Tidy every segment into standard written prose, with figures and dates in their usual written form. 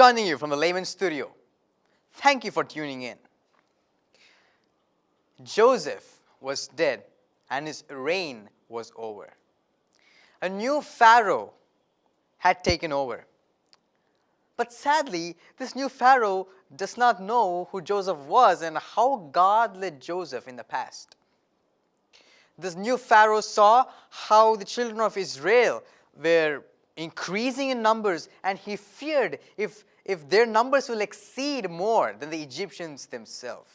joining you from the Laymen studio. Thank you for tuning in. Joseph was dead and his reign was over. A new Pharaoh had taken over. But sadly, this new Pharaoh does not know who Joseph was and how God led Joseph in the past. This new Pharaoh saw how the children of Israel were increasing in numbers, and he feared if their numbers will exceed more than the Egyptians themselves.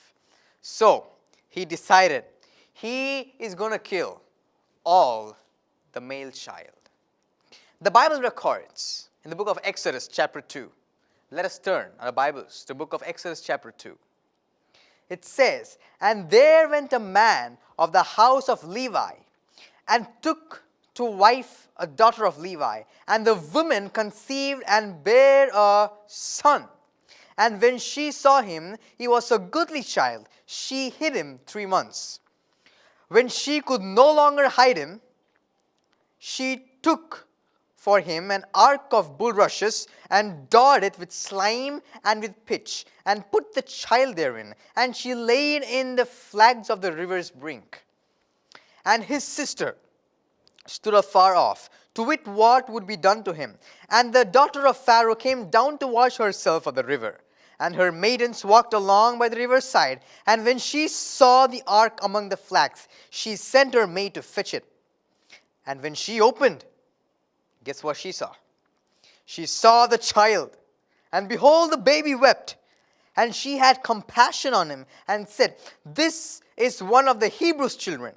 So he decided he is going to kill all the male child. The Bible records in the book of Exodus chapter 2. Let us turn our Bibles to the book of Exodus chapter 2. It says, "And there went a man of the house of Levi, and took to wife a daughter of Levi. And the woman conceived and bare a son. And when she saw him, he was a goodly child. She hid him 3 months. When she could no longer hide him, she took for him an ark of bulrushes, and daubed it with slime and with pitch, and put the child therein. And she laid in the flags of the river's brink. And his sister stood afar off, to wit what would be done to him. And the daughter of Pharaoh came down to wash herself at the river. And her maidens walked along by the river's side. And when she saw the ark among the flags, she sent her maid to fetch it. And when she opened, guess what she saw? She saw the child, and behold, the baby wept. And she had compassion on him, and said, 'This is one of the Hebrews' children.'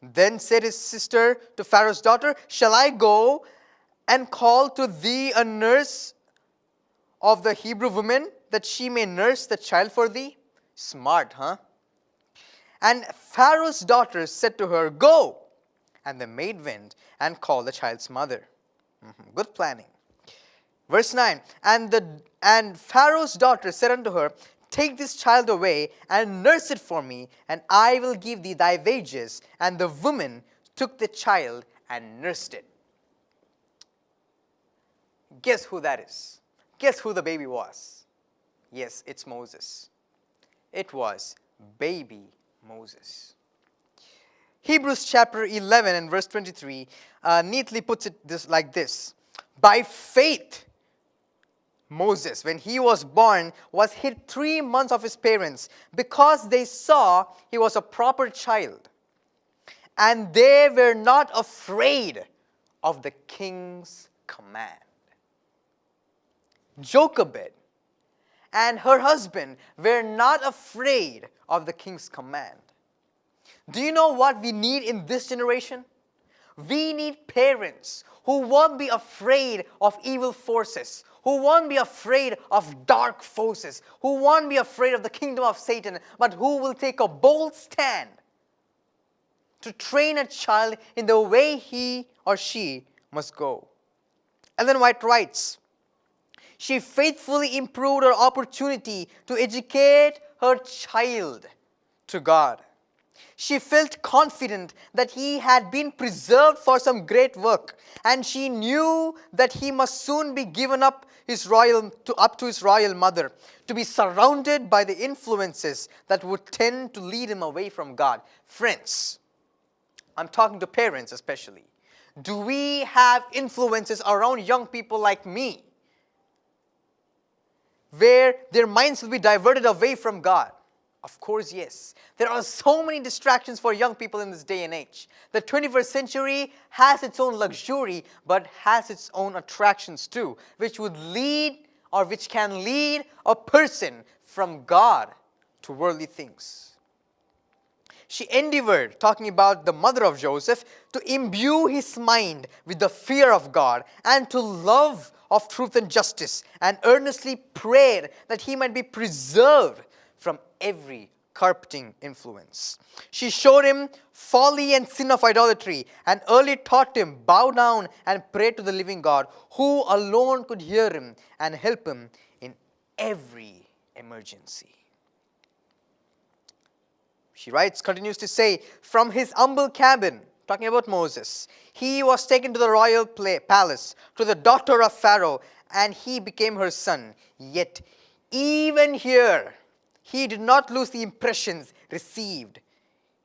Then said his sister to Pharaoh's daughter, 'Shall I go and call to thee a nurse of the Hebrew women, that she may nurse the child for thee?'" Smart, huh? And Pharaoh's daughter said to her, "Go." And the maid went and called the child's mother. Good planning. Verse 9, And Pharaoh's daughter said unto her, "Take this child away and nurse it for me, and I will give thee thy wages." And the woman took the child and nursed it. Guess who that is? Guess who the baby was? Yes, it's Moses. It was baby Moses. Hebrews chapter 11 and verse 23 neatly puts it like this. "By faith, Moses, when he was born, was hid 3 months of his parents, because they saw he was a proper child. And they were not afraid of the king's command." Jochebed and her husband were not afraid of the king's command. Do you know what we need in this generation? We need parents who won't be afraid of evil forces, who won't be afraid of dark forces, who won't be afraid of the kingdom of Satan, but who will take a bold stand to train a child in the way he or she must go. Ellen White writes, "She faithfully improved her opportunity to educate her child to God. She felt confident that he had been preserved for some great work, and she knew that he must soon be given up to his royal mother, to be surrounded by the influences that would tend to lead him away from God." Friends, I'm talking to parents especially. Do we have influences around young people like me, where their minds will be diverted away from God? Of course, yes. There are so many distractions for young people in this day and age. The 21st century has its own luxury, but has its own attractions too, which can lead a person from God to worldly things. She endeavored, talking about the mother of Joseph, to imbue his mind with the fear of God and to love of truth and justice, and earnestly prayed that he might be preserved from every corrupting influence. She showed him folly and sin of idolatry, and early taught him bow down and pray to the living God, who alone could hear him and help him in every emergency. She continues to say, "From his humble cabin," talking about Moses, "he was taken to the royal palace, to the daughter of Pharaoh, and he became her son. Yet, even here, he did not lose the impressions received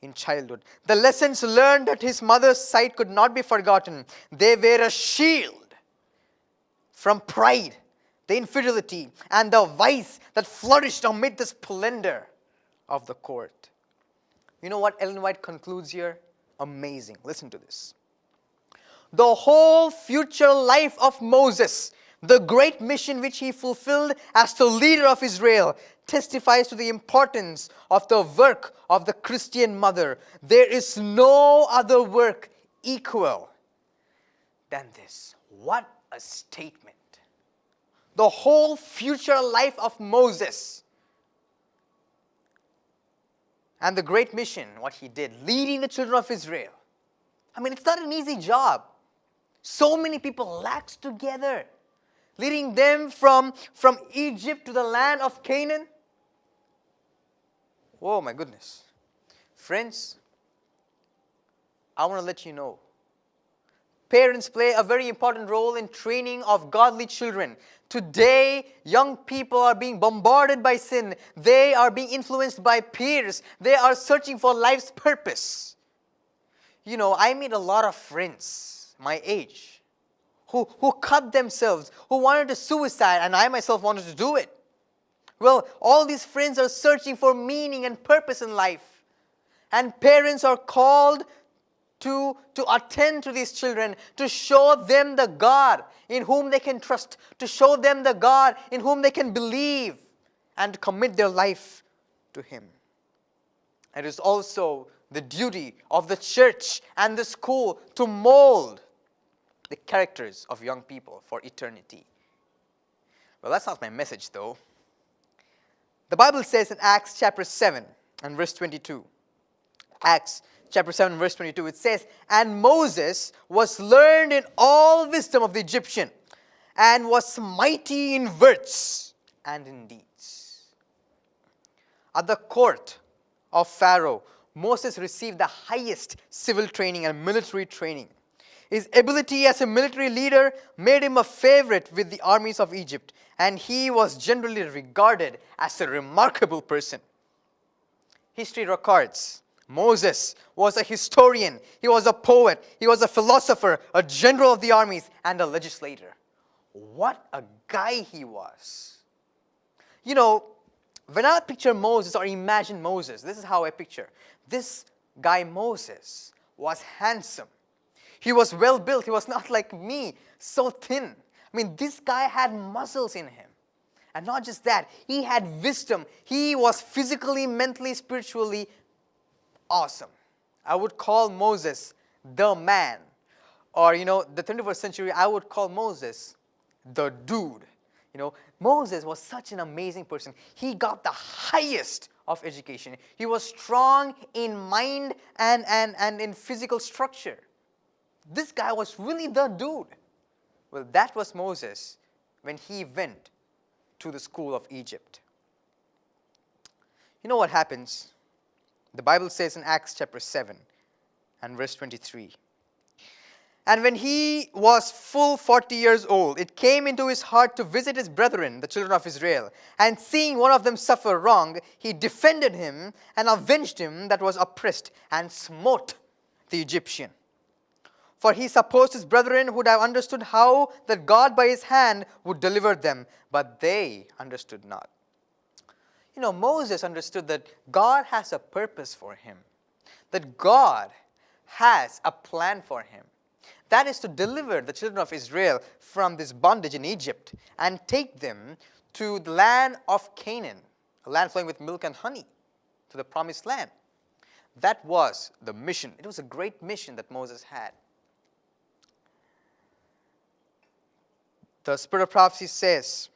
in childhood. The lessons learned at his mother's side could not be forgotten. They were a shield from pride, the infidelity, and the vice that flourished amid the splendor of the court. You know what Ellen White concludes here? Amazing. Listen to this. The whole future life of Moses, the great mission which he fulfilled as the leader of Israel, testifies to the importance of the work of the Christian mother. There is no other work equal than this. What a statement. The whole future life of Moses and the great mission, what he did, leading the children of Israel. I mean, it's not an easy job. So many people laxed together, leading them from Egypt to the land of Canaan. Oh my goodness. Friends, I want to let you know, parents play a very important role in training of godly children. Today, young people are being bombarded by sin. They are being influenced by peers. They are searching for life's purpose. You know, I meet a lot of friends my age who cut themselves, who wanted to suicide, and I myself wanted to do it. Well, all these friends are searching for meaning and purpose in life. And parents are called to attend to these children, to show them the God in whom they can trust, to show them the God in whom they can believe, and to commit their life to Him. It is also the duty of the church and the school to mold the characters of young people for eternity. Well, that's not my message though. The Bible says in Acts chapter 7 and verse 22, Acts chapter 7 verse 22, it says, "And Moses was learned in all wisdom of the Egyptian, and was mighty in words and in deeds." At the court of Pharaoh, Moses received the highest civil training and military training. His ability as a military leader made him a favorite with the armies of Egypt, and he was generally regarded as a remarkable person. History records Moses was a historian, he was a poet, he was a philosopher, a general of the armies, and a legislator. What a guy he was. You know, when I picture Moses or imagine Moses, this is how I picture. This guy Moses was handsome. He was well built. He was not like me, so thin. I mean, this guy had muscles in him. And not just that, he had wisdom. He was physically, mentally, spiritually awesome. I would call Moses the man. Or, you know, the 21st century, I would call Moses the dude. You know, Moses was such an amazing person. He got the highest of education. He was strong in mind and in physical structure. This guy was really the dude. Well, that was Moses when he went to the school of Egypt. You know what happens? The Bible says in Acts chapter 7 and verse 23. "And when he was full 40 years old, it came into his heart to visit his brethren, the children of Israel. And seeing one of them suffer wrong, he defended him and avenged him that was oppressed, and smote the Egyptian. For he supposed his brethren would have understood how that God by his hand would deliver them, but they understood not." You know, Moses understood that God has a purpose for him, that God has a plan for him. That is to deliver the children of Israel from this bondage in Egypt and take them to the land of Canaan, a land flowing with milk and honey, to the promised land. That was the mission. It was a great mission that Moses had. The Spirit of Prophecy says,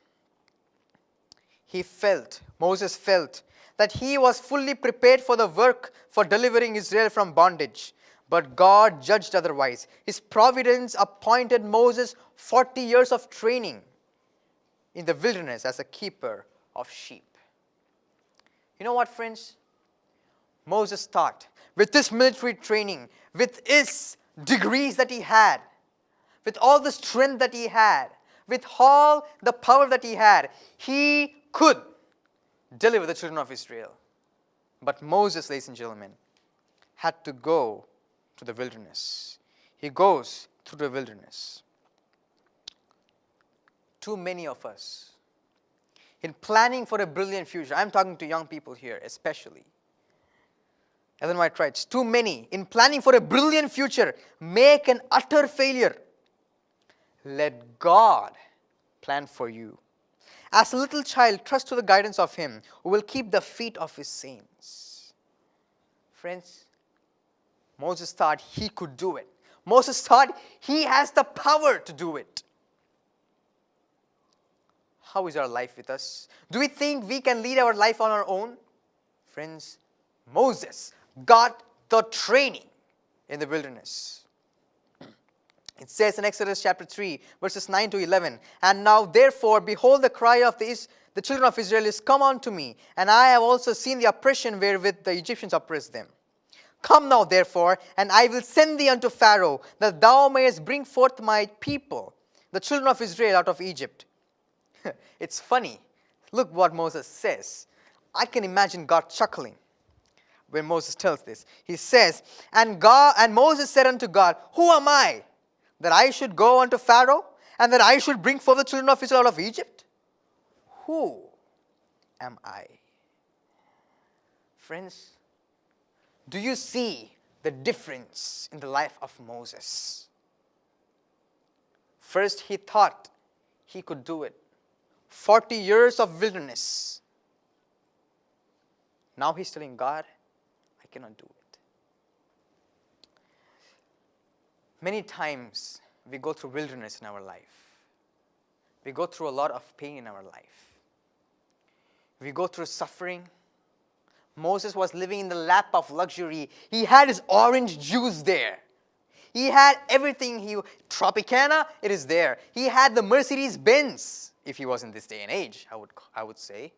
Moses felt that he was fully prepared for the work for delivering Israel from bondage. But God judged otherwise. His providence appointed Moses 40 years of training in the wilderness as a keeper of sheep. You know what, friends? Moses thought, with this military training, with his degrees that he had, with all the strength that he had, with all the power that he had, he could deliver the children of Israel. But Moses, ladies and gentlemen, had to go to the wilderness. He goes through the wilderness. Too many of us, in planning for a brilliant future, I'm talking to young people here especially. Ellen White writes, too many, in planning for a brilliant future, make an utter failure. Let God plan for you. As a little child, trust to the guidance of Him who will keep the feet of His saints. Friends, Moses thought he could do it. Moses thought he has the power to do it. How is our life with us? Do we think we can lead our life on our own? Friends, Moses got the training in the wilderness. It says in Exodus chapter 3, verses 9 to 11, and now therefore, behold, the cry of the children of Israel is come unto me, and I have also seen the oppression wherewith the Egyptians oppressed them. Come now therefore, and I will send thee unto Pharaoh, that thou mayest bring forth my people, the children of Israel, out of Egypt. It's funny. Look what Moses says. I can imagine God chuckling when Moses tells this. He says, and Moses said unto God, who am I, that I should go unto Pharaoh, and that I should bring forth the children of Israel out of Egypt? Who am I? Friends, do you see the difference in the life of Moses? First, he thought he could do it. 40 years of wilderness. Now he's telling God, I cannot do it. Many times we go through wilderness in our life. We go through a lot of pain in our life. We go through suffering. Moses was living in the lap of luxury. He had his orange juice there. He had everything. Tropicana, it is there. He had the Mercedes Benz. If he was in this day and age, I would say.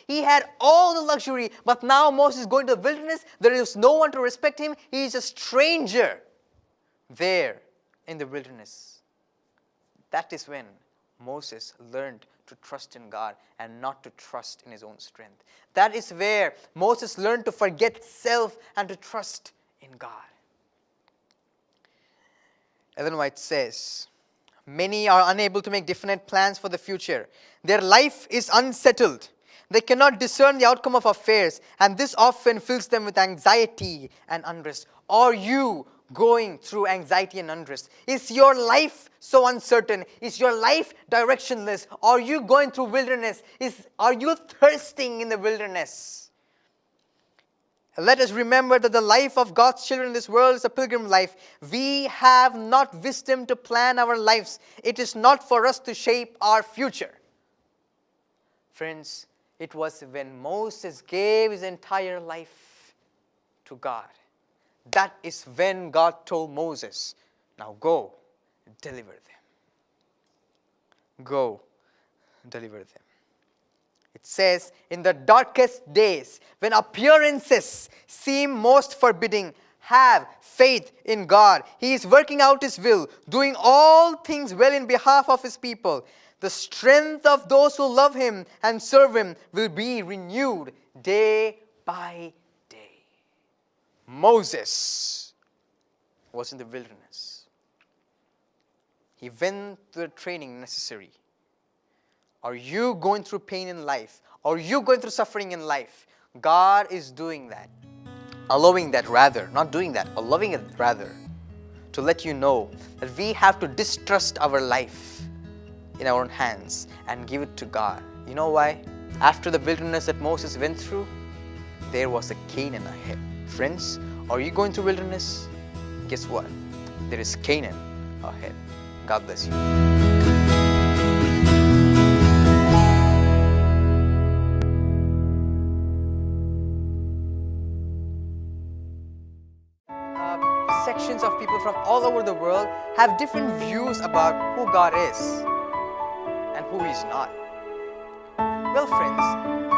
He had all the luxury, but now Moses is going to the wilderness. There is no one to respect him. He is a stranger there in the wilderness. That is when Moses learned to trust in God and not to trust in his own strength. That is where Moses learned to forget self and to trust in God. Ellen White says, many are unable to make definite plans for the future. Their life is unsettled. They cannot discern the outcome of affairs, and this often fills them with anxiety and unrest. Are you going through anxiety and unrest? Is your life so uncertain? Is your life directionless? Are you going through wilderness? Are you thirsting in the wilderness? Let us remember that the life of God's children in this world is a pilgrim life. We have not wisdom to plan our lives. It is not for us to shape our future. Friends, it was when Moses gave his entire life to God. That is when God told Moses, now go, deliver them. Go, deliver them. It says, in the darkest days, when appearances seem most forbidding, have faith in God. He is working out His will, doing all things well in behalf of His people. The strength of those who love Him and serve Him will be renewed day by day. Moses was in the wilderness. He went through the training necessary. Are you going through pain in life? Are you going through suffering in life? God is doing that. Allowing that rather. Not doing that. Allowing it rather. To let you know that we have to distrust our life in our own hands and give it to God. You know why? After the wilderness that Moses went through, there was a Canaan ahead. Friends, are you going through wilderness? Guess what? There is Canaan ahead. God bless you. Sections of people from all over the world have different views about who God is and who He is not. Well, friends,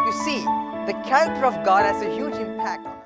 you see, the character of God has a huge impact on us.